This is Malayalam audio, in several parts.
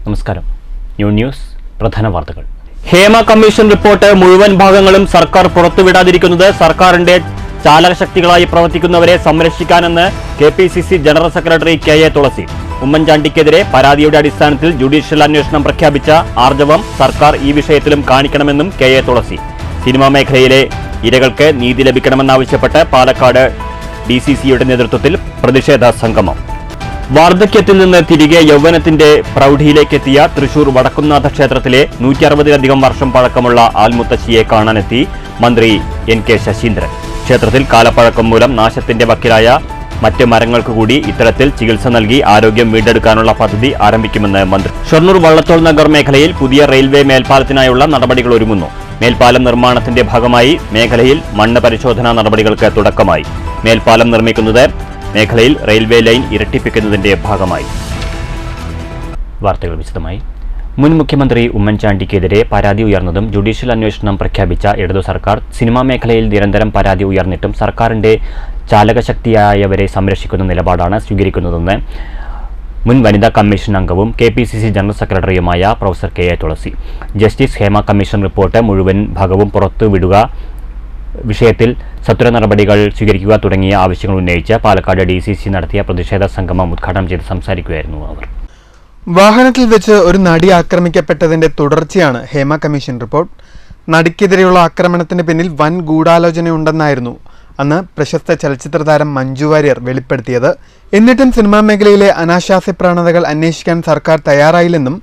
നമസ്കാരം. ന്യൂസ് പ്രധാന വാർത്തകൾ. ഹേമ കമ്മീഷൻ റിപ്പോർട്ട് മുഴുവൻ ഭാഗങ്ങളും സർക്കാർ പുറത്തുവിടാതിരിക്കുന്നത് സർക്കാരിന്റെ ചാലകശക്തികളായി പ്രവർത്തിക്കുന്നവരെ സംരക്ഷിക്കാനെന്ന് KPCC ജനറൽ സെക്രട്ടറി KA തുളസി. ഉമ്മൻചാണ്ടിക്കെതിരെ പരാതിയുടെ അടിസ്ഥാനത്തിൽ ജുഡീഷ്യൽ അന്വേഷണം പ്രഖ്യാപിച്ച ആർജവം സർക്കാർ ഈ വിഷയത്തിലും കാണിക്കണമെന്നും KA തുളസി. സിനിമാ മേഖലയിലെ ഇരകൾക്ക് നീതി ലഭിക്കണമെന്നാവശ്യപ്പെട്ട് പാലക്കാട് DCCയുടെ നേതൃത്വത്തിൽ പ്രതിഷേധ സംഗമം. വാർദ്ധക്യത്തിൽ നിന്ന് തിരികെ യൗവനത്തിന്റെ പ്രൗഢിയിലേക്കെത്തിയ തൃശൂർ വടക്കുംനാഥ ക്ഷേത്രത്തിലെ 160-ലധികം വർഷം പഴക്കമുള്ള ആൽമുത്തശ്ശിയെ കാണാനെത്തി മന്ത്രി NK ശശീന്ദ്രൻ. ക്ഷേത്രത്തിൽ കാലപ്പഴക്കം മൂലം നാശത്തിന്റെ വക്കിലായ മറ്റ് മരങ്ങൾക്ക് കൂടി ഇത്തരത്തിൽ ചികിത്സ നൽകി ആരോഗ്യം വീണ്ടെടുക്കാനുള്ള പദ്ധതി ആരംഭിക്കുമെന്ന് മന്ത്രി. ഷൊർണൂർ വള്ളത്തോൾ നഗർ മേഖലയിൽ പുതിയ റെയിൽവേ മേൽപ്പാലത്തിനായുള്ള നടപടികൾ ഒരുങ്ങുന്നു. മേൽപ്പാലം നിർമ്മാണത്തിന്റെ ഭാഗമായി മേഖലയിൽ മണ്ണ് പരിശോധനാ നടപടികൾക്ക് തുടക്കമായി. മേൽപ്പാലം നിർമ്മിക്കുന്നത് മേഖലയിൽ റെയിൽവേ ലൈൻ ഇരട്ടിപ്പിക്കുന്നതിന്റെ ഭാഗമായി. വാർത്തകൾ വിശദമായി. മുൻ മുഖ്യമന്ത്രി ഉമ്മൻചാണ്ടിക്കെതിരെ പരാതി ഉയർന്നതും ജുഡീഷ്യൽ അന്വേഷണം പ്രഖ്യാപിച്ച ഇടതു സർക്കാർ സിനിമാ മേഖലയിൽ നിരന്തരം പരാതി ഉയർന്നിട്ടും സർക്കാരിന്റെ ചാലകശക്തിയായവരെ സംരക്ഷിക്കുന്ന നിലപാടാണ് സ്വീകരിക്കുന്നതെന്ന് മുൻ വനിതാ കമ്മീഷൻ അംഗവും KPCC ജനറൽ സെക്രട്ടറിയുമായ പ്രൊഫസർ KA തുളസി. ജസ്റ്റിസ് ഹേമ കമ്മീഷൻ റിപ്പോർട്ട് മുഴുവൻ ഭാഗവും പുറത്തുവിടുക, വിഷയത്തിൽ സത്വര നടപടികൾ സ്വീകരിക്കുക തുടങ്ങിയ ആവശ്യങ്ങൾ ഉന്നയിച്ച് പാലക്കാട് DCC നടത്തിയ പ്രതിഷേധ സംഗമം ഉദ്ഘാടനം ചെയ്ത് സംസാരിക്കുകയായിരുന്നു അവർ. വാഹനത്തിൽ വെച്ച് ഒരു നടി ആക്രമിക്കപ്പെട്ടതിന്റെ തുടർച്ചയാണ് ഹേമ കമ്മീഷൻ റിപ്പോർട്ട്. നടിക്കെതിരെയുള്ള ആക്രമണത്തിന് പിന്നിൽ വൻ ഗൂഢാലോചനയുണ്ടെന്നായിരുന്നു അന്ന് പ്രശസ്ത ചലച്ചിത്ര താരം മഞ്ജു വാര്യർ വെളിപ്പെടുത്തിയത്. എന്നിട്ടും സിനിമാ മേഖലയിലെ അനാശാസ്യ പ്രവണതകൾ അന്വേഷിക്കാൻ സർക്കാർ തയ്യാറായില്ലെന്നും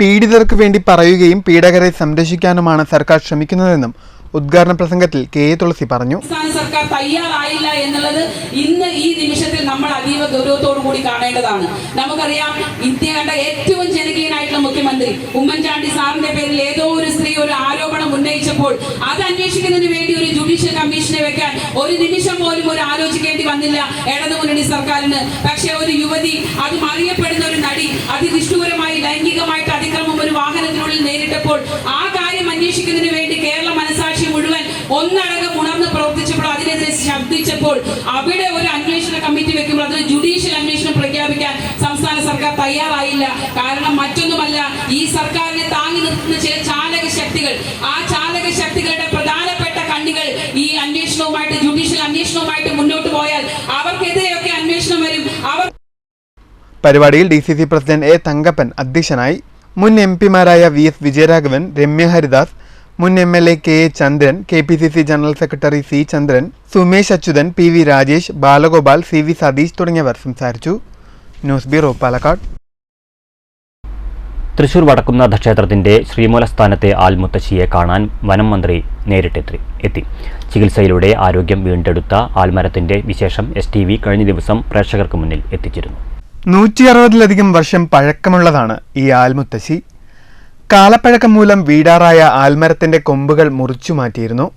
പീഡിതർക്ക് വേണ്ടി പറയുകയും പീഡകരെ സംരക്ഷിക്കാനുമാണ് സർക്കാർ ശ്രമിക്കുന്നതെന്നും ഉദ്ഘാടന പ്രസംഗത്തിൽ KA തുളസി പറഞ്ഞു. സർക്കാർ തയ്യാറായില്ല എന്നുള്ളത് ഇന്ന് ഈ നിമിഷത്തിൽ നമ്മൾ അതീവ ഗൗരവത്തോടു കൂടി കാണേണ്ടതാണ്. നമുക്കറിയാം, ഇന്ത്യ കണ്ട ഏറ്റവും ജനകീയനായിട്ടുള്ള മുഖ്യമന്ത്രി ഉമ്മൻചാണ്ടി സാറിന്റെ പേരിൽ ഏതോ ഒരു സ്ത്രീ ഒരു ആരോപണം ഉന്നയിച്ചപ്പോൾ അത് അന്വേഷിക്കുന്നതിന് വേണ്ടി ഒരു ജുഡീഷ്യൽ കമ്മീഷനെ വെക്കാൻ ഒരു നിമിഷം പോലും ഒരു ആലോചിക്കേണ്ടി വന്നില്ല ഇടതുമുന്നണി സർക്കാരിന്. പക്ഷേ ഒരു യുവതി, അതും അറിയപ്പെടുന്ന ഒരു നടി, അതിനിഷ്ഠൂരമായി ലൈംഗികമായിട്ട് അതിക്രമം ഒരു വാഹനത്തിനുള്ളിൽ നേരിട്ടപ്പോൾ ആ കാര്യം അന്വേഷിക്കുന്നതിന് വേണ്ടി കേരള മനസാക്ഷി മുഴുവൻ ഒന്നടങ്കം ഉണർന്ന് പ്രവർത്തിച്ചപ്പോൾ അതിനെതിരെ ശബ്ദിച്ചപ്പോൾ അവിടെ ഒരു അന്വേഷണ കമ്മിറ്റി വെക്കുമ്പോൾ അതിന് ജുഡീഷ്യൽ അന്വേഷണം പ്രഖ്യാപിക്കാൻ സംസ്ഥാന സർക്കാർ തയ്യാറായില്ല. കാരണം മറ്റൊന്നുമല്ല, ഈ സർക്കാരിനെ താങ്ങി നിർത്തുന്ന ചില ചാലക ശക്തികൾ, ആ ചാലക ശക്തികളുടെ പ്രധാനപ്പെട്ട കണ്ണികൾ ഈ അന്വേഷണവുമായിട്ട്, ജുഡീഷ്യൽ അന്വേഷണവുമായിട്ട് മുന്നോട്ട് പോയാൽ അവർക്കെതിരെയൊക്കെ അന്വേഷണം വരും. പരിപാടിയിൽ DCC പ്രസിഡന്റ് A തങ്കപ്പൻ അധ്യക്ഷനായി. മുൻ MP മാരായ VS വിജയരാഘവൻ, രമ്യ ഹരിദാസ്, മുൻ MLA KA Chandran, KPCC general secretary C Chandran, Sumesh Achuthan, PV Rajesh, Balagopal, CV Satheesh തുടങ്ങിയവർ സംസാരിച്ചു. News bureau, Palakkad. തൃശൂർ വടക്കുംനാഥ ക്ഷേത്രത്തിന്റെ ശ്രീമൂലസ്ഥാനത്തെ ആൽമുത്തശ്ശിയെ കാണാൻ വനം മന്ത്രി നേരിട്ടെത്തി. ചികിത്സയിലൂടെ ആരോഗ്യം വീണ്ടെടുത്ത ആൽമരത്തിന്റെ വിശേഷം STV കഴിഞ്ഞ ദിവസം പ്രേക്ഷകർക്ക് മുന്നിൽ എത്തിച്ചിരുന്നു. 160-ലധികം വർഷം പഴക്കമുള്ളതാണ് ഈ ആൽമുത്തശ്ശി. കാലപ്പഴക്കം മൂലം വീടാറായ ആൽമരത്തിന്റെ കൊമ്പുകൾ മുറിച്ചു മാറ്റിയിരുന്നു.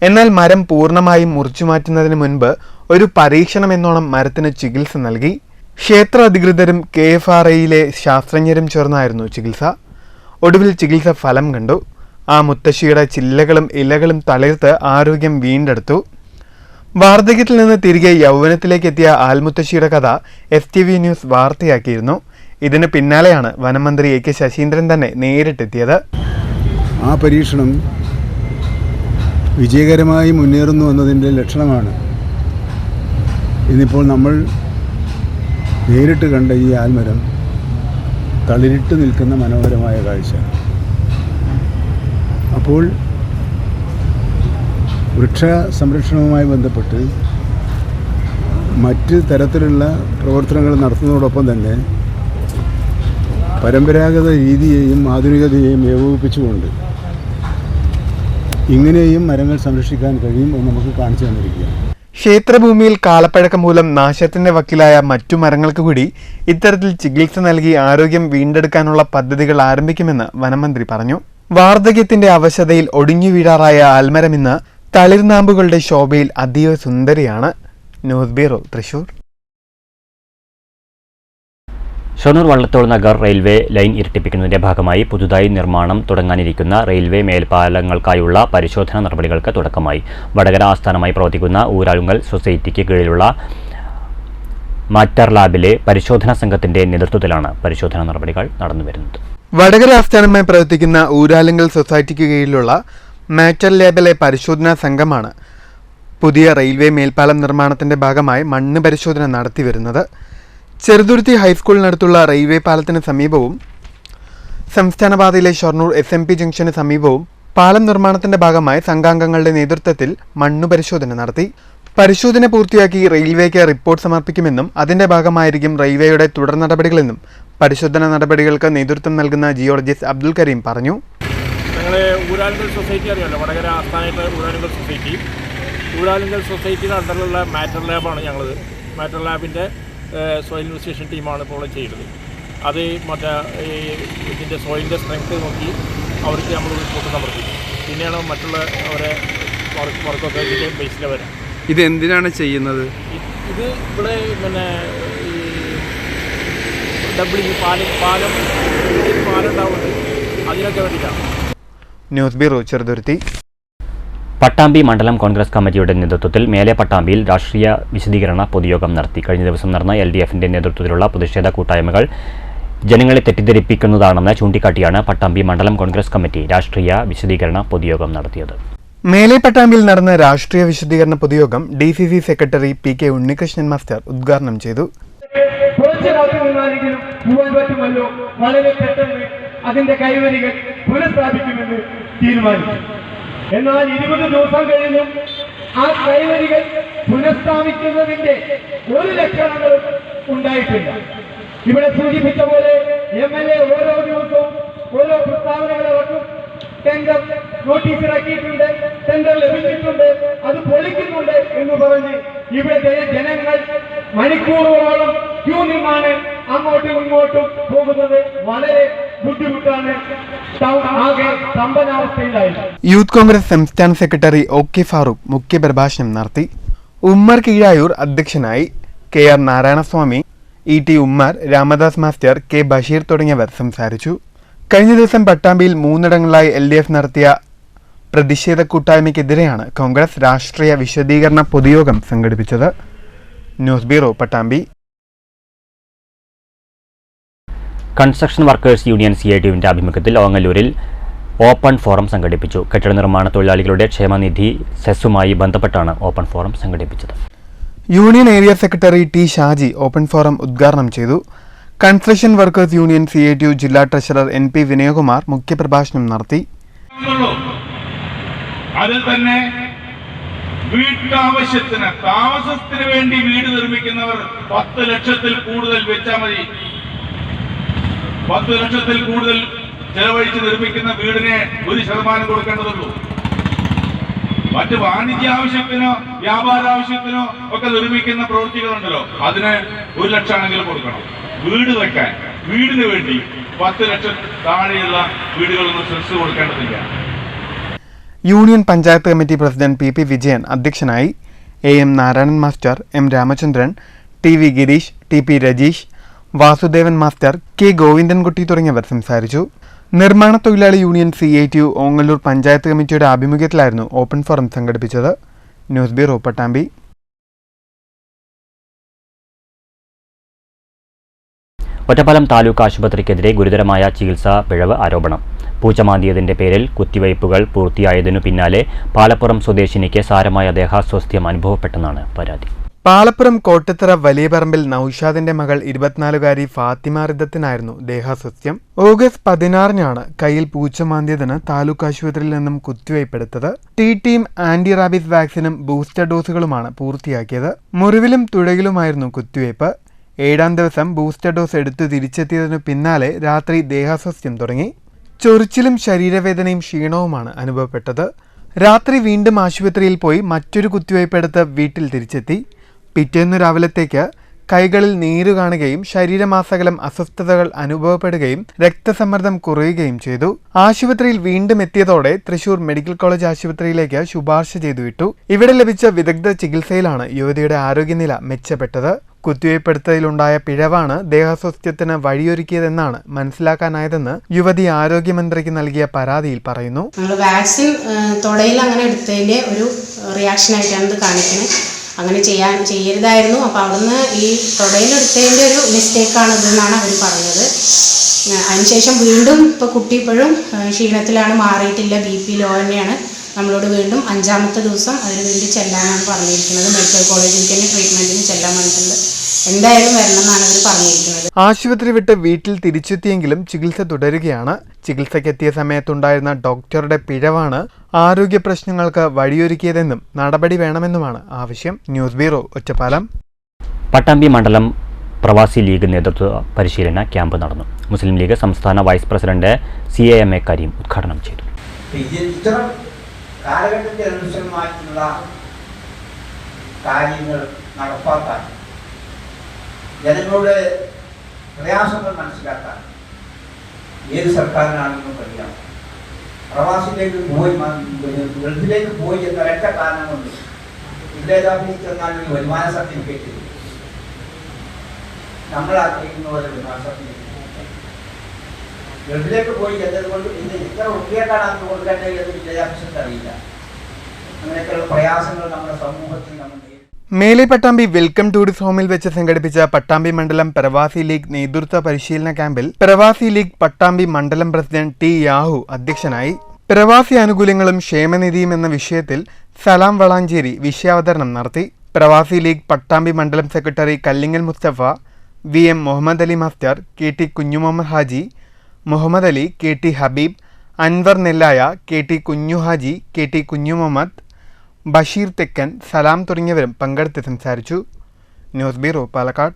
എന്നാൽ മരം പൂർണ്ണമായും മുറിച്ചു മാറ്റുന്നതിന് മുൻപ് ഒരു പരീക്ഷണം എന്നോണം മരത്തിന് ചികിത്സ നൽകി. ക്ഷേത്ര അധികൃതരും KFRAയിലെ ശാസ്ത്രജ്ഞരും ചേർന്നായിരുന്നു ചികിത്സ. ഒടുവിൽ ചികിത്സ ഫലം കണ്ടു. ആ മുത്തശ്ശിയുടെ ചില്ലകളും ഇലകളും തളിർത്ത് ആരോഗ്യം വീണ്ടെടുത്തു. വാർദ്ധക്യത്തിൽ നിന്ന് തിരികെ യൗവനത്തിലേക്ക് എത്തിയ ആൽമുത്തശ്ശിയുടെ കഥ STV ന്യൂസ് വാർത്തയാക്കിയിരുന്നു. ഇതിന് പിന്നാലെയാണ് വനമന്ത്രി AK ശശീന്ദ്രൻ തന്നെ നേരിട്ടെത്തിയത്. ആ പരീക്ഷണം വിജയകരമായി മുന്നേറുന്നു എന്നതിൻ്റെ ലക്ഷണമാണ് ഇന്നിപ്പോൾ നമ്മൾ നേരിട്ട് കണ്ട ഈ ആൽമരം തളിരിട്ട് നിൽക്കുന്ന മനോഹരമായ കാഴ്ച. അപ്പോൾ വൃക്ഷ സംരക്ഷണവുമായി ബന്ധപ്പെട്ട് മറ്റ് തരത്തിലുള്ള പ്രവർത്തനങ്ങൾ നടത്തുന്നതോടൊപ്പം തന്നെ പരമ്പരാഗത രീതിയെയും ആധുനികതയെയും ഏകോപിപ്പിച്ചുകൊണ്ട് ഇങ്ങനെയും മരങ്ങൾ സംരക്ഷിക്കാൻ കഴിയും എന്ന് നമുക്ക് കാണിച്ചു തന്നിരിക്കുകയാണ്. ക്ഷേത്രഭൂമിയിൽ കാലപ്പഴക്കം മൂലം നാശത്തിന്റെ വക്കിലായ മറ്റു മരങ്ങൾക്ക് കൂടി ഇത്തരത്തിൽ ചികിത്സ നൽകി ആരോഗ്യം വീണ്ടെടുക്കാനുള്ള പദ്ധതികൾ ആരംഭിക്കുമെന്ന് വനമന്ത്രി പറഞ്ഞു. വാർദ്ധക്യത്തിന്റെ അവശതയിൽ ഒടിഞ്ഞു വീഴാറായ ആൽമരം ഇന്ന് തളിർനാമ്പുകളുടെ ശോഭയിൽ അതീവ സുന്ദരിയാണ്. News bureau, Thrissur. Shoranur Vallathol Nagar railway line ഇരട്ടിപ്പിക്കുന്നതിന്റെ ഭാഗമായി പുതുതായി നിർമ്മാണം തുടങ്ങാനിരിക്കുന്ന റെയിൽവേ മേൽപ്പാലങ്ങൾക്കായുള്ള പരിശോധനാ നടപടികൾക്ക് തുടക്കമായി. വടകര ആസ്ഥാനമായി പ്രവർത്തിക്കുന്ന ഊരാളുങ്കൽ സൊസൈറ്റിക്ക് കീഴിലുള്ള മാറ്റർ ലാബിലെ പരിശോധനാ സംഘത്തിന്റെ നേതൃത്വത്തിലാണ് പരിശോധനാ നടപടികൾ നടന്നുവരുന്നത്. വടകര ആസ്ഥാനമായി പ്രവർത്തിക്കുന്ന ഊരാലുങ്കൽ സൊസൈറ്റിക്ക് കീഴിലുള്ള മാറ്റർ ലേബിലെ പരിശോധനാ സംഘമാണ് പുതിയ റെയിൽവേ മേൽപ്പാലം നിർമ്മാണത്തിന്റെ ഭാഗമായി മണ്ണ് പരിശോധന നടത്തിവരുന്നത്. ചെറുതുരുത്തി ഹൈസ്കൂളിനടുത്തുള്ള റെയിൽവേ പാലത്തിന് സമീപവും സംസ്ഥാനപാതയിലെ ഷൊർണൂർ SMP ജംഗ്ഷന് സമീപവും പാലം നിർമ്മാണത്തിന്റെ ഭാഗമായി സംഘാംഗങ്ങളുടെ നേതൃത്വത്തിൽ മണ്ണു പരിശോധന നടത്തി. പരിശോധന പൂർത്തിയാക്കി റെയിൽവേക്ക് റിപ്പോർട്ട് സമർപ്പിക്കുമെന്നും അതിന്റെ ഭാഗമായിരിക്കും റെയിൽവേയുടെ തുടർ നടപടികളെന്നും പരിശോധനാ നടപടികൾക്ക് നേതൃത്വം നൽകുന്ന ജിയോളജിസ്റ്റ് അബ്ദുൽ കരീം പറഞ്ഞു. ഞങ്ങളെ ഊരാലുങ്കൽ സൊസൈറ്റി അറിയാമല്ലോ, വടകര ആസ്ഥാനത്ത് ഊരാലുങ്കൽ സൊസൈറ്റിയുടെ അണ്ടറിലുള്ള മാറ്റർ ലാബാണ് ഞങ്ങളത്. മാറ്റർ ലാബിൻ്റെ സോയിൽ ഇൻവെസ്റ്റിഗേഷൻ ടീമാണ് ഇപ്പോൾ ചെയ്യുന്നത്. അത് മറ്റേ ഇതിൻ്റെ സോയിലിൻ്റെ സ്ട്രെങ്ത് നോക്കി അവർക്ക് നമ്മൾ റിപ്പോർട്ട് സമർപ്പിക്കും. പിന്നെയാണ് മറ്റുള്ള അവരെ വർക്കൊക്കെ ഇതിൻ്റെ ബേസിൽ വരാം. ഇത് എന്തിനാണ് ചെയ്യുന്നത്? ഇത് ഇവിടെ പിന്നെ ഈ പാലം ഉണ്ടാവുന്നത് അതിനൊക്കെ വേണ്ടിയിട്ടാണ്. News bureau, Cheruthuruthy. പട്ടാമ്പി മണ്ഡലം കോൺഗ്രസ് കമ്മിറ്റിയുടെ നേതൃത്വത്തിൽ മേലെ പട്ടാമ്പിയിൽ രാഷ്ട്രീയ വിശദീകരണ പൊതുയോഗം നടത്തി. കഴിഞ്ഞ ദിവസം നടന്ന LDFന്റെ നേതൃത്വത്തിലുള്ള പ്രതിഷേധ കൂട്ടായ്മകൾ ജനങ്ങളെ തെറ്റിദ്ധരിപ്പിക്കുന്നതാണെന്ന് ചൂണ്ടിക്കാട്ടിയാണ് പട്ടാമ്പി മണ്ഡലം കോൺഗ്രസ് കമ്മിറ്റി രാഷ്ട്രീയ വിശദീകരണ പൊതുയോഗം നടത്തിയത്. മേലെ പട്ടാമ്പിയിൽ നടന്ന രാഷ്ട്രീയ വിശദീകരണ പൊതുയോഗം DCC secretary PK Unnikrishnan master ഉദ്ഘാടനം ചെയ്തു. വളരെ പെട്ടെന്ന് അതിന്റെ കൈവരികൾ പുനഃസ്ഥാപിക്കുമെന്ന് തീരുമാനിച്ചു. എന്നാൽ 20 ദിവസം കഴിഞ്ഞും ആ കൈവരികൾ പുനഃസ്ഥാപിക്കുന്നതിന്റെ ഒരു ലക്ഷണങ്ങളും ഉണ്ടായിട്ടില്ല. ഇവിടെ സൂചിപ്പിച്ച പോലെ MLA ഓരോ ദിവസവും ഓരോ പ്രസ്താവനകൾ ഇറക്കും. ടെൻഡർ നോട്ടീസ് ഇറക്കിയിട്ടുണ്ട്, ടെൻഡർ ലഭിച്ചിട്ടുണ്ട്, അത് പൊളിക്കുന്നുണ്ട് എന്ന് പറഞ്ഞ് ഇവിടെ ജനങ്ങൾ മണിക്കൂറുകളോളം ക്യൂ നിന്നാണ് അങ്ങോട്ടും ഇങ്ങോട്ടും പോകുന്നത്. വളരെ ബുദ്ധിമുട്ടാണ്. ആകെ സ്തംഭനാവസ്ഥയിലായി. യൂത്ത് കോൺഗ്രസ് സംസ്ഥാന സെക്രട്ടറി OK ഫാറൂഖ് മുഖ്യപ്രഭാഷണം നടത്തി. ഉമ്മർ കീഴായൂർ അധ്യക്ഷനായി. KR Narayanaswamy, ET Ummer, Ramadas master, K Basheer തുടങ്ങിയവർ സംസാരിച്ചു. കഴിഞ്ഞ ദിവസം പട്ടാമ്പിയിൽ 3 ഇടങ്ങളിലായി LDF നടത്തിയ പ്രതിഷേധ കൂട്ടായ്മയ്ക്കെതിരെയാണ് കോൺഗ്രസ് രാഷ്ട്രീയ വിശദീകരണ പൊതുയോഗം സംഘടിപ്പിച്ചത്. News bureau, Pattambi. Construction workers union CITUവിന്റെ ആഭിമുഖ്യത്തിൽ ഓങ്ങല്ലൂരിൽ ഓപ്പൺ ഫോറം സംഘടിപ്പിച്ചു. കെട്ടിട നിർമ്മാണ തൊഴിലാളികളുടെ ക്ഷേമനിധി സെസ്സുമായി ബന്ധപ്പെട്ടാണ് ഓപ്പൺ ഫോറം സംഘടിപ്പിച്ചത്. Union area secretary T Shaji open forum ഉദ്ഘാടനം ചെയ്തു. കൺസ്ട്രക്ഷൻ വർക്കേഴ്സ് യൂണിയൻ CITU ജില്ലാ ട്രഷറർ NP വിനയകുമാർ മുഖ്യപ്രഭാഷണം നടത്തി. അതിൽ തന്നെ വീട്ടാവശ്യത്തിന് താമസത്തിന് വേണ്ടി വീട് നിർമ്മിക്കുന്നവർ 10 ലക്ഷത്തിൽ കൂടുതൽ വെച്ചാൽ മതി. 10 ലക്ഷത്തിൽ കൂടുതൽ ചെലവഴിച്ച് നിർമ്മിക്കുന്ന വീടിന് 1% കൊടുക്കേണ്ടതുള്ളൂ. മറ്റ് വാണിജ്യ ആവശ്യത്തിനോ വ്യാപാര ആവശ്യത്തിനോ ഒക്കെ നിർമ്മിക്കുന്ന പ്രവൃത്തികളുണ്ടല്ലോ, അതിന് 1 ലക്ഷമാണെങ്കിലും കൊടുക്കണം. വീട് വെക്കാൻ, വീടിന് വേണ്ടി 10 ലക്ഷം താഴെയുള്ള വീടുകളൊന്നും സെസ് കൊടുക്കേണ്ടതില്ല. Union panchayat committee president PP Vijayan അധ്യക്ഷനായി. AM Narayanan master, M Ramachandran, TV Gireesh, TP Rajeesh, Vasudevan master, K Govindankutty തുടങ്ങിയവർ സംസാരിച്ചു. നിർമ്മാണ തൊഴിലാളി യൂണിയൻ CITU ഓങ്ങല്ലൂർ പഞ്ചായത്ത് കമ്മിറ്റിയുടെ ആഭിമുഖ്യത്തിലായിരുന്നു ഓപ്പൺ ഫോറം സംഘടിപ്പിച്ചത്. News bureau, Pattambi. ഒറ്റപ്പാലം താലൂക്ക് ആശുപത്രിക്കെതിരെ ഗുരുതരമായ ചികിത്സാ പിഴവ് ആരോപണം. പൂച്ചമാന്തിയതിന്റെ പേരിൽ കുത്തിവയ്പ്പുകൾ പൂർത്തിയായതിനു പിന്നാലെ പാലപ്പുറം സ്വദേശിനിക്ക് സാരമായ ദേഹാസ്വാസ്ഥ്യം അനുഭവപ്പെട്ടെന്നാണ് പരാതി. പാലപ്പുറം കോട്ടത്തറ വലിയ പറമ്പിൽ നൌഷാദിന്റെ മകൾ 24-കാരി ഫാത്തിമ റിദത്തിനായിരുന്നു ദേഹാസ്വാസ്ഥ്യം. ഓഗസ്റ്റ് 16-നാണ് കയ്യിൽ പൂച്ചമാന്തിയതിന് താലൂക്ക് ആശുപത്രിയിൽ നിന്നും കുത്തിവയ്പ്പെടുത്തത്. ടീം ആന്റി റാബീസ് വാക്സിനും ബൂസ്റ്റർ ഡോസുകളുമാണ് പൂർത്തിയാക്കിയത്. മുറിവിലും തുഴയിലുമായിരുന്നു കുത്തിവയ്പ്. 7-ാം ദിവസം ബൂസ്റ്റർ ഡോസ് എടുത്തു തിരിച്ചെത്തിയതിനു പിന്നാലെ രാത്രി ദേഹാസ്വാസ്ഥ്യം തുടങ്ങി. ചൊറിച്ചിലും ശരീരവേദനയും ക്ഷീണവുമാണ് അനുഭവപ്പെട്ടത്. രാത്രി വീണ്ടും ആശുപത്രിയിൽ പോയി മറ്റൊരു കുത്തിവയ്പ്പെടുത്ത് വീട്ടിൽ തിരിച്ചെത്തി. പിറ്റേന്നു രാവിലത്തേക്ക് കൈകളിൽ നീരു കാണുകയും ശരീരമാസകലം അസ്വസ്ഥതകൾ അനുഭവപ്പെടുകയും രക്തസമ്മർദ്ദം കുറയുകയും ചെയ്തു. ആശുപത്രിയിൽ വീണ്ടും എത്തിയതോടെ തൃശൂർ മെഡിക്കൽ കോളേജ് ആശുപത്രിയിലേക്ക് ശുപാർശ ചെയ്തു വിട്ടു. ഇവിടെ ലഭിച്ച വിദഗ്ധ ചികിത്സയിലാണ് യുവതിയുടെ ആരോഗ്യനില മെച്ചപ്പെട്ടത്. കുത്തിവയ്പ്പെടുത്തലിലുണ്ടായ പിഴവാണ് ദേഹാസ്വാസ്ഥ്യത്തിന് വഴിയൊരുക്കിയതെന്നാണ് മനസ്സിലാക്കാനായതെന്ന് യുവതി ആരോഗ്യമന്ത്രിക്ക് നൽകിയ പരാതിയിൽ പറയുന്നു. നമ്മൾ വാക്സിൻ തുടയിൽ അങ്ങനെ എടുത്തതിൻ്റെ ഒരു റിയാക്ഷൻ ആയിട്ടാണ് ഇത് കാണിക്കുന്നത്. അങ്ങനെ ചെയ്യരുതായിരുന്നു. അപ്പോൾ അവിടുന്ന് ഈ തുടയിലെടുത്തതിൻ്റെ ഒരു മിസ്റ്റേക്കാണ് ഇതെന്നാണ് അവർ പറഞ്ഞത്. അതിനുശേഷം വീണ്ടും ഇപ്പോൾ കുട്ടി ഇപ്പോഴും ക്ഷീണത്തിലാണ്, മാറിയിട്ടില്ല, BP ലോ തന്നെയാണ്. നമ്മളോട് വീണ്ടും 5ാമത്തെ ദിവസം അതിന് വേണ്ടി ചെല്ലാനാണ് പറഞ്ഞിരിക്കുന്നത്. മെഡിക്കൽ കോളേജിൽ തന്നെ ട്രീറ്റ്മെൻറ്റിന് ചെല്ലാൻ പറഞ്ഞിട്ടുണ്ട്. എന്തായാലും വരണമെന്നാണ് അവർ പറഞ്ഞിരിക്കുന്നത്. ആശുപത്രി വിട്ട് വീട്ടിൽ തിരിച്ചെത്തിയെങ്കിലും ചികിത്സ തുടരുകയാണ്. ചികിത്സയ്ക്കെത്തിയ സമയത്തുണ്ടായിരുന്ന ഡോക്ടറുടെ പിഴവാണ് ആരോഗ്യ പ്രശ്നങ്ങൾക്ക് വഴിയൊരുക്കിയതെന്നും നടപടി വേണമെന്നുമാണ് ആവശ്യം. News bureau, Ottapalam. പട്ടാമ്പി മണ്ഡലം പ്രവാസി ലീഗ് നേതൃത്വ പരിശീലന ക്യാമ്പ് നടന്നു. മുസ്ലിം ലീഗ് സംസ്ഥാന വൈസ് പ്രസിഡന്റ് CAMA കരീം ഉദ്ഘാടനം ചെയ്തു. ഇത്തരം കാലഘട്ടത്തിൽ അനുസൃതമായിട്ടുള്ള കാര്യങ്ങൾ നടപ്പാക്കാൻ, ജനങ്ങളുടെ പ്രയാസങ്ങൾ മനസ്സിലാക്കാൻ ഏത് സർക്കാരിനാണെന്നും അറിയാം. പ്രവാസിലേക്ക് പോയി ഗൾഫിലേക്ക് പോയി എന്ന ഒരൊറ്റ കാരണം കൊണ്ട് വില്ലേജ് ഓഫീസിൽ ചെന്നാൽ ഒരു വരുമാന സർട്ടിഫിക്കറ്റ് നമ്മൾ ആഗ്രഹിക്കുന്ന പോലെ വരുമാന സർട്ടിഫിക്കറ്റ് ഗൾഫിലേക്ക് പോയി എന്നതുകൊണ്ട് ഇന്ന് ഇത്ര ഉറുപ്പിയേക്കാണ് അന്ന് കൊടുക്കേണ്ടത് എന്ന് വില്ലേജ് ഓഫീസിന് അറിയില്ല. അങ്ങനെയൊക്കെയുള്ള പ്രയാസങ്ങൾ നമ്മുടെ സമൂഹത്തിൽ നമ്മൾ മേലെ പട്ടാമ്പി വെൽക്കം ടൂറിസ്റ്റ് ഹോമിൽ വെച്ച് സംഘടിപ്പിച്ച പട്ടാമ്പി മണ്ഡലം പ്രവാസി ലീഗ് നേതൃത്വ പരിശീലന ക്യാമ്പിൽ പ്രവാസി ലീഗ് പട്ടാമ്പി മണ്ഡലം പ്രസിഡന്റ് T. യാഹു അധ്യക്ഷനായി. പ്രവാസി ആനുകൂല്യങ്ങളും ക്ഷേമനിധിയും എന്ന വിഷയത്തിൽ സലാം വളാഞ്ചേരി വിഷയാവതരണം നടത്തി. പ്രവാസി ലീഗ് പട്ടാമ്പി മണ്ഡലം secretary Kallingal Musthafa, VM Muhammad Ali master, KT Kunhumuhammad Haji, Muhammad Ali, KT Habeeb, Anwar Nellaya, KT Kunhu Haji, KT കുഞ്ഞു മുഹമ്മദ്, ബഷീർ തെക്കൻ, സലാം തുടങ്ങിയവരും പങ്കെടുത്ത് സംസാരിച്ചു. News bureau, Palakkad.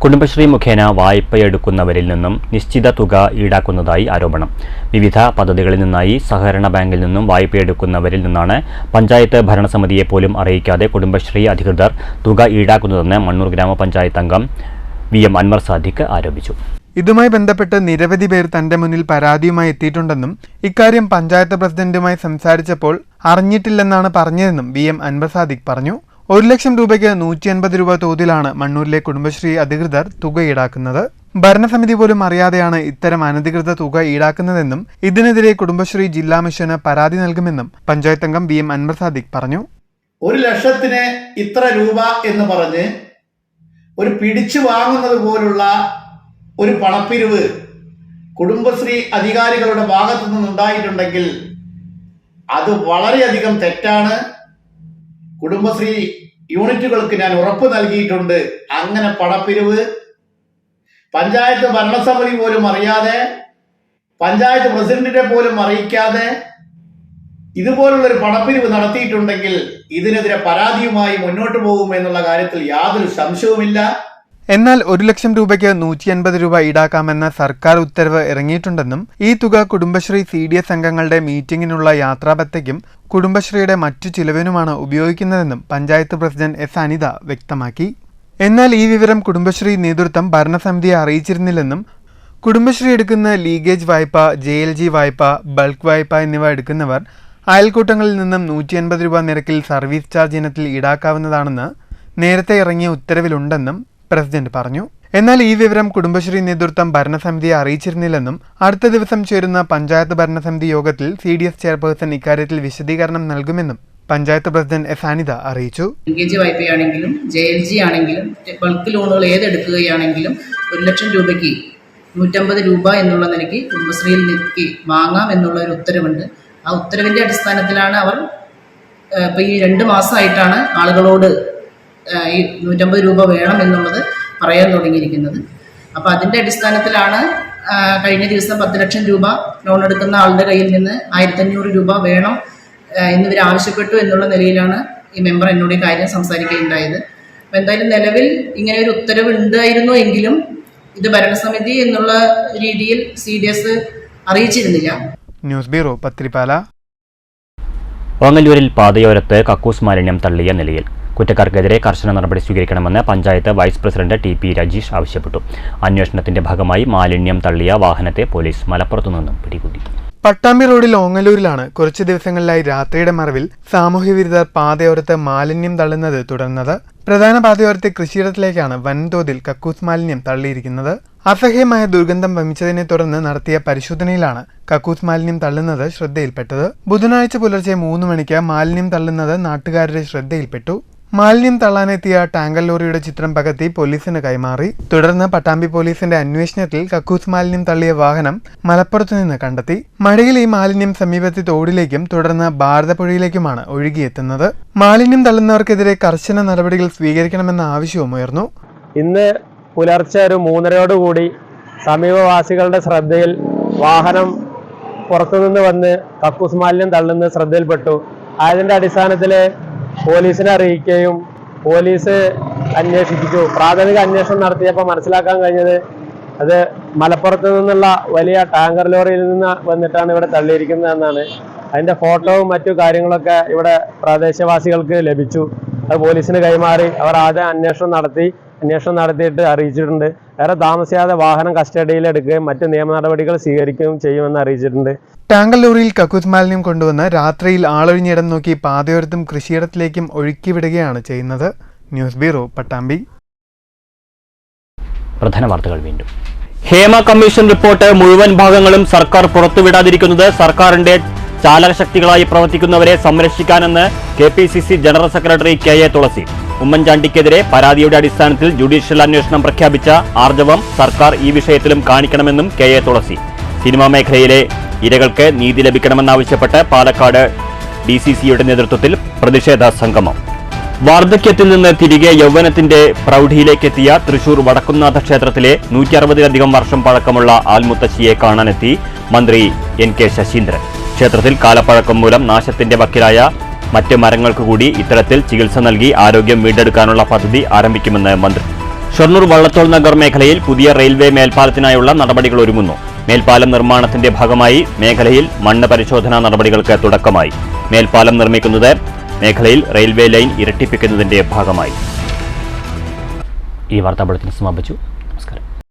കുടുംബശ്രീ മുഖേന വായ്പയെടുക്കുന്നവരിൽ നിന്നും നിശ്ചിത തുക ഈടാക്കുന്നതായി ആരോപണം. വിവിധ പദ്ധതികളിൽ നിന്നായി സഹകരണ ബാങ്കിൽ നിന്നും വായ്പയെടുക്കുന്നവരിൽ നിന്നാണ് പഞ്ചായത്ത് ഭരണസമിതിയെ പോലും അറിയിക്കാതെ കുടുംബശ്രീ അധികൃതർ തുക ഈടാക്കുന്നതെന്ന് മണ്ണൂർ ഗ്രാമപഞ്ചായത്ത് അംഗം VM അൻവർ സാദിഖ് ആരോപിച്ചു. ഇതുമായി ബന്ധപ്പെട്ട് നിരവധി പേർ തന്റെ മുന്നിൽ പരാതിയുമായി എത്തിയിട്ടുണ്ടെന്നും ഇക്കാര്യം പഞ്ചായത്ത് പ്രസിഡന്റുമായി സംസാരിച്ചപ്പോൾ അറിഞ്ഞിട്ടില്ലെന്നാണ് പറഞ്ഞതെന്നും VM അൻവർ സാദിഖ് പറഞ്ഞു. 1 ലക്ഷം രൂപയ്ക്ക് 150 രൂപ തോതിലാണ് മണ്ണൂരിലെ കുടുംബശ്രീ അധികൃതർ തുക ഈടാക്കുന്നത്. ഭരണസമിതി പോലും അറിയാതെയാണ് ഇത്തരം അനധികൃത തുക ഈടാക്കുന്നതെന്നും ഇതിനെതിരെ കുടുംബശ്രീ ജില്ലാ മിഷന് പരാതി നൽകുമെന്നും പഞ്ചായത്ത് അംഗം VM അൻവർ സാദിഖ് പറഞ്ഞു. 1 ലക്ഷത്തിന് ഇത്ര രൂപ എന്ന് പറഞ്ഞ് ഒരു പിടിച്ചു വാങ്ങുന്നത് പോലുള്ള ഒരു പണപ്പിരിവ് കുടുംബശ്രീ അധികാരികളുടെ ഭാഗത്തു നിന്നുണ്ടായിട്ടുണ്ടെങ്കിൽ അത് വളരെയധികം തെറ്റാണ്. കുടുംബശ്രീ യൂണിറ്റുകൾക്ക് ഞാൻ ഉറപ്പ് നൽകിയിട്ടുണ്ട്. അങ്ങനെ പണപ്പിരിവ് പഞ്ചായത്ത് ഭരണസമിതി പോലും അറിയാതെ, പഞ്ചായത്ത് പ്രസിഡന്റിനെ പോലും അറിയിക്കാതെ ഇതുപോലുള്ളൊരു പണപ്പിരിവ് നടത്തിയിട്ടുണ്ടെങ്കിൽ ഇതിനെതിരെ പരാതിയുമായി മുന്നോട്ട് പോകും എന്നുള്ള കാര്യത്തിൽ യാതൊരു സംശയവുമില്ല. എന്നാൽ 1 ലക്ഷം രൂപയ്ക്ക് 150 രൂപ ഈടാക്കാമെന്ന സർക്കാർ ഉത്തരവ് ഇറങ്ങിയിട്ടുണ്ടെന്നും ഈ തുക കുടുംബശ്രീ CDS അംഗങ്ങളുടെ മീറ്റിംഗിനുള്ള യാത്രാബത്തയ്ക്കും കുടുംബശ്രീയുടെ മറ്റു ചിലവിനുമാണ് ഉപയോഗിക്കുന്നതെന്നും പഞ്ചായത്ത് പ്രസിഡന്റ് S. അനിത വ്യക്തമാക്കി. എന്നാൽ ഈ വിവരം കുടുംബശ്രീ നേതൃത്വം ഭരണസമിതിയെ അറിയിച്ചിരുന്നില്ലെന്നും കുടുംബശ്രീ എടുക്കുന്ന ലീഗേജ് വായ്പ, JLG വായ്പ, ബൾക്ക് വായ്പ എന്നിവ എടുക്കുന്നവർ അയൽക്കൂട്ടങ്ങളിൽ നിന്നും 150 രൂപ നിരക്കിൽ സർവീസ് ചാർജ് ഇനത്തിൽ ഈടാക്കാവുന്നതാണെന്ന് നേരത്തെ ഇറങ്ങിയ ഉത്തരവിലുണ്ടെന്നും പ്രസിഡന്റ് പറഞ്ഞു. എന്നാൽ ഈ വിവരം കുടുംബശ്രീ നേതൃത്വം ഭരണസമിതിയെ അറിയിച്ചിരുന്നില്ലെന്നും അടുത്ത ദിവസം ചേരുന്ന പഞ്ചായത്ത് ഭരണസമിതി യോഗത്തിൽ CDS ചെയർപേഴ്സൺ ഇക്കാര്യത്തിൽ വിശദീകരണം നൽകുമെന്നും പഞ്ചായത്ത് പ്രസിഡന്റ് S. അനിത അറിയിച്ചു. ലീഗേജ് വായ്പയാണെങ്കിലും JLG ആണെങ്കിലും ബൾക്ക് ലോണുകൾ ഏതെടുക്കുകയാണെങ്കിലും 1 ലക്ഷം രൂപയ്ക്ക് 150 രൂപ എന്നുള്ള നിലയ്ക്ക് കുടുംബശ്രീയിൽ നിൽക്കി വാങ്ങാം എന്നുള്ള ഒരു ഉത്തരവുണ്ട്. ആ ഉത്തരവിൻ്റെ അടിസ്ഥാനത്തിലാണ് അവർ ഇപ്പോൾ ഈ 2 മാസമായിട്ടാണ് ആളുകളോട് ഈ 150 രൂപ വേണം എന്നുള്ളത് പറയാൻ തുടങ്ങിയിരിക്കുന്നത്. അപ്പോൾ അതിൻ്റെ അടിസ്ഥാനത്തിലാണ് കഴിഞ്ഞ ദിവസം 10 ലക്ഷം രൂപ ലോൺ എടുക്കുന്ന ആളുടെ കയ്യിൽ നിന്ന് 1500 രൂപ വേണം എന്നിവർ ആവശ്യപ്പെട്ടു എന്നുള്ള നിലയിലാണ് ഈ മെമ്പർ എന്നോട് ഈ കാര്യം സംസാരിക്കുകയുണ്ടായത്. അപ്പോൾ എന്തായാലും നിലവിൽ ഇങ്ങനെ ഒരു ഉത്തരവ് ഉണ്ടായിരുന്നു എങ്കിലും ഇത് ഭരണസമിതി എന്നുള്ള രീതിയിൽ CDS അറിയിച്ചിരുന്നില്ല. News bureau, Pathirippala. ഓങ്ങല്ലൂരിൽ പാതയോരത്ത് കക്കൂസ് മാലിന്യം തള്ളിയ നിലയിൽ. കുറ്റക്കാർക്കെതിരെ കർശന നടപടി സ്വീകരിക്കണമെന്ന് panchayat vice president TP Rajeesh ആവശ്യപ്പെട്ടു. അന്വേഷണത്തിന്റെ ഭാഗമായി മാലിന്യം തള്ളിയ വാഹനത്തെ പോലീസ് മലപ്പുറത്തു നിന്നും പിടികൂടി. പട്ടാമ്പി റോഡിൽ ഓങ്ങല്ലൂരിലാണ് കുറച്ചു ദിവസങ്ങളിലായി രാത്രിയുടെ മറവിൽ സാമൂഹ്യ വിരുദ്ധർ പാതയോരത്ത് മാലിന്യം തള്ളുന്നത് തുടർന്നത്. പ്രധാന പാതയോരത്തെ കൃഷിയിടത്തിലേക്കാണ് വൻതോതിൽ കക്കൂസ് മാലിന്യം തള്ളിയിരിക്കുന്നത്. അസഹ്യമായ ദുർഗന്ധം വമിച്ചതിനെ തുടർന്ന് നടത്തിയ പരിശോധനയിലാണ് കക്കൂസ് മാലിന്യം തള്ളുന്നത് ശ്രദ്ധയിൽപ്പെട്ടത്. ബുധനാഴ്ച പുലർച്ചെ 3 മണിക്ക് മാലിന്യം തള്ളുന്നത് നാട്ടുകാരുടെ ശ്രദ്ധയിൽപ്പെട്ടു. മാലിന്യം തള്ളാനെത്തിയ ടാങ്കർ ലോറിയുടെ ചിത്രം പകർത്തി പോലീസിന് കൈമാറി. തുടർന്ന് പട്ടാമ്പി പോലീസിന്റെ അന്വേഷണത്തിൽ കക്കൂസ് മാലിന്യം തള്ളിയ വാഹനം മലപ്പുറത്തു നിന്ന് കണ്ടെത്തി. മഴയിൽ ഈ മാലിന്യം സമീപത്തെ തോടിലേക്കും തുടർന്ന് ഭാരതപ്പുഴയിലേക്കുമാണ് ഒഴുകിയെത്തുന്നത്. മാലിന്യം തള്ളുന്നവർക്കെതിരെ കർശന നടപടികൾ സ്വീകരിക്കണമെന്ന ആവശ്യവും ഉയർന്നു. ഇന്ന് പുലർച്ചെ ഒരു 3:30 സമീപവാസികളുടെ ശ്രദ്ധയിൽ വാഹനം പുറത്തുനിന്ന് വന്ന് കക്കൂസ് മാലിന്യം തള്ളുന്നത് ശ്രദ്ധയിൽപ്പെട്ടു. അതിന്റെ അടിസ്ഥാനത്തിൽ പോലീസിനെ അറിയിക്കുകയും പോലീസ് അന്വേഷിച്ചു. പ്രാഥമിക അന്വേഷണം നടത്തിയപ്പോൾ മനസ്സിലാക്കാൻ കഴിഞ്ഞത് അത് മലപ്പുറത്ത് നിന്നുള്ള വലിയ ടാങ്കർ ലോറിയിൽ നിന്ന് വന്നിട്ടാണ് ഇവിടെ തള്ളിയിരിക്കുന്നതെന്നാണ്. അതിൻ്റെ ഫോട്ടോവും മറ്റു കാര്യങ്ങളൊക്കെ ഇവിടെ പ്രദേശവാസികൾക്ക് ലഭിച്ചു. അത് പോലീസിന് കൈമാറി അവർ ആദ്യം അന്വേഷണം നടത്തിയിട്ട് അറിയിച്ചിട്ടുണ്ട്. വേറെ താമസിയാതെ വാഹനം കസ്റ്റഡിയിൽ എടുക്കുകയും മറ്റ് നിയമ നടപടികൾ സ്വീകരിക്കുകയും ചെയ്യുമെന്ന് അറിയിച്ചിട്ടുണ്ട്. ടാങ്കർ ലോറിയിൽ കക്കൂസ് മാലിന്യം കൊണ്ടുവന്ന് രാത്രിയിൽ ആളൊഴിഞ്ഞിടം നോക്കി പാതയോരത്തും കൃഷിയിടത്തിലേക്കും ഒഴുക്കിവിടുകയാണ് ചെയ്യുന്നത്. News bureau, Pattambi. പ്രധാന വാർത്തകൾ വീണ്ടും. ഹേമ കമ്മീഷൻ റിപ്പോർട്ട് മുഴുവൻ ഭാഗങ്ങളും സർക്കാർ പുറത്തുവിടാതിരിക്കുന്നത് സർക്കാരിന്റെ ചാലകശക്തികളായി പ്രവർത്തിക്കുന്നവരെ സംരക്ഷിക്കാനെന്ന് KPCC ജനറൽ സെക്രട്ടറി KA തുളസി. ഉമ്മൻചാണ്ടിക്കെതിരെ പരാതിയുടെ അടിസ്ഥാനത്തിൽ ജുഡീഷ്യൽ അന്വേഷണം പ്രഖ്യാപിച്ച ആർജവം സർക്കാർ ഈ വിഷയത്തിലും കാണിക്കണമെന്നും KA തുളസി. സിനിമാ മേഖലയിലെ ഇരകൾക്ക് നീതി ലഭിക്കണമെന്നാവശ്യപ്പെട്ട് പാലക്കാട് DCCയുടെ നേതൃത്വത്തിൽ പ്രതിഷേധ സംഗമം. വാർദ്ധക്യത്തിൽ നിന്ന് തിരികെ യൗവനത്തിന്റെ പ്രൗഢിയിലേക്കെത്തിയ തൃശൂർ വടക്കുംനാഥ ക്ഷേത്രത്തിലെ 160-ലധികം വർഷം പഴക്കമുള്ള ആൽമുത്തശ്ശിയെ കാണാനെത്തി മന്ത്രി NK ശശീന്ദ്രൻ. ക്ഷേത്രത്തിൽ കാലപ്പഴക്കം മൂലം നാശത്തിന്റെ വക്കിലായ മറ്റ് മരങ്ങൾക്ക് കൂടി ഇത്തരത്തിൽ ചികിത്സ നൽകി ആരോഗ്യം വീണ്ടെടുക്കാനുള്ള പദ്ധതി ആരംഭിക്കുമെന്ന് മന്ത്രി. ഷൊർണൂർ വള്ളത്തോൾ നഗർ മേഖലയിൽ പുതിയ റെയിൽവേ മേൽപ്പാലത്തിനായുള്ള നടപടികൾ ഒരുങ്ങുന്നു. മേൽപ്പാലം നിർമ്മാണത്തിന്റെ ഭാഗമായി മേഖലയിൽ മണ്ണ് പരിശോധനാ നടപടികൾക്ക് തുടക്കമായി. മേൽപ്പാലം നിർമ്മിക്കുന്നത് മേഖലയിൽ റെയിൽവേ ലൈൻ ഇരട്ടിപ്പിക്കുന്നതിന്റെ ഭാഗമായി. ഈ വാർത്താ ബുള്ളറ്റിൻ സമാപിച്ചു.